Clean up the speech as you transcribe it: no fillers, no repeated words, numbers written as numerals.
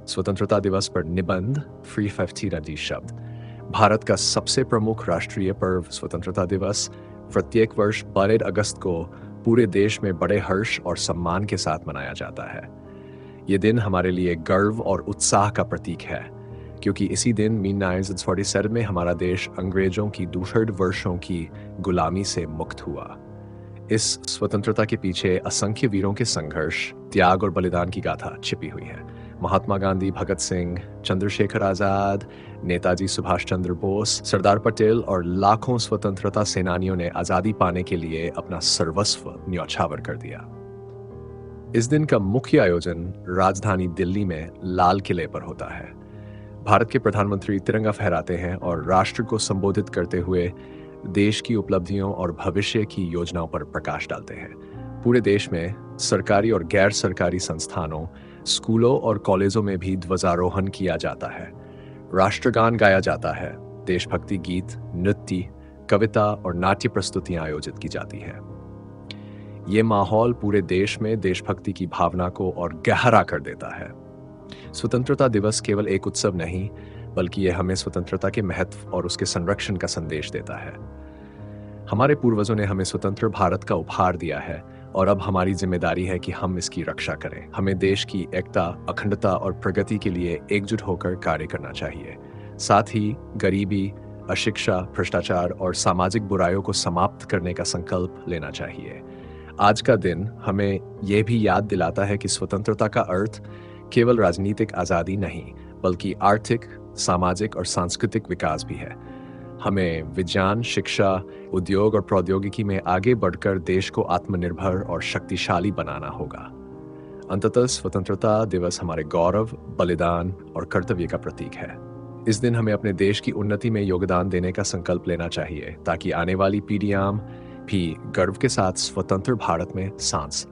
स्वतंत्रता दिवस पर निबंध फ्री 15 शब्द। भारत का सबसे प्रमुख राष्ट्रीय पर्व स्वतंत्रता दिवस प्रत्येक वर्ष 12 अगस्त को पूरे देश में बड़े हर्ष और सम्मान के साथ मनाया जाता है। ये दिन हमारे लिए गर्व और उत्साह का प्रतीक है, क्योंकि इसी दिन मीन 1947 में हमारा देश अंग्रेजों की 62 वर्षों की गुलामी से मुक्त हुआ। इस स्वतंत्रता के पीछे असंख्य वीरों के संघर्ष, त्याग और बलिदान की गाथा छिपी हुई है। महात्मा गांधी, भगत सिंह, चंद्रशेखर आजाद, नेताजी सुभाष चंद्र बोस, सरदार पटेल और लाखों स्वतंत्रता सेनानियों ने आजादी पाने के लिए अपना सर्वस्व न्यौछावर कर दिया। इस दिन का मुख्य आयोजन राजधानी दिल्ली में लाल किले पर होता है। भारत के प्रधानमंत्री तिरंगा फहराते हैं और राष्ट्र को संबोधित करते हुए देश की उपलब्धियों और भविष्य की योजनाओं पर प्रकाश डालते हैं। पूरे देश में सरकारी और गैर सरकारी संस्थानों, स्कूलों और कॉलेजों में भी ध्वजारोहण किया जाता है। राष्ट्रगान गाया जाता है। देशभक्ति गीत, नृत्य, कविता और नाट्य प्रस्तुतियां आयोजित की जाती हैं। ये माहौल पूरे देश में देशभक्ति की भावना को और गहरा कर देता है। स्वतंत्रता दिवस केवल एक उत्सव नहीं, बल्कि यह हमें स्वतंत्रता के महत्व और उसके संरक्षण का संदेश देता है। हमारे पूर्वजों ने हमें स्वतंत्र भारत का उपहार दिया है और अब हमारी जिम्मेदारी है कि हम इसकी रक्षा करें। हमें देश की एकता, अखंडता और प्रगति के लिए एकजुट होकर कार्य करना चाहिए। साथ ही गरीबी, अशिक्षा, भ्रष्टाचार और सामाजिक बुराइयों को समाप्त करने का संकल्प लेना चाहिए। आज का दिन हमें यह भी याद दिलाता है कि स्वतंत्रता का अर्थ केवल राजनीतिक आज़ादी नहीं, बल्कि आर्थिक, सामाजिक और सांस्कृतिक विकास भी है। हमें विज्ञान, शिक्षा, उद्योग और प्रौद्योगिकी में आगे बढ़कर देश को आत्मनिर्भर और शक्तिशाली बनाना होगा। अंततः स्वतंत्रता दिवस हमारे गौरव, बलिदान और कर्तव्य का प्रतीक है। इस दिन हमें अपने देश की उन्नति में योगदान देने का संकल्प लेना चाहिए, ताकि आने वाली पीढ़ियां भी गर्व के साथ स्वतंत्र भारत में सांस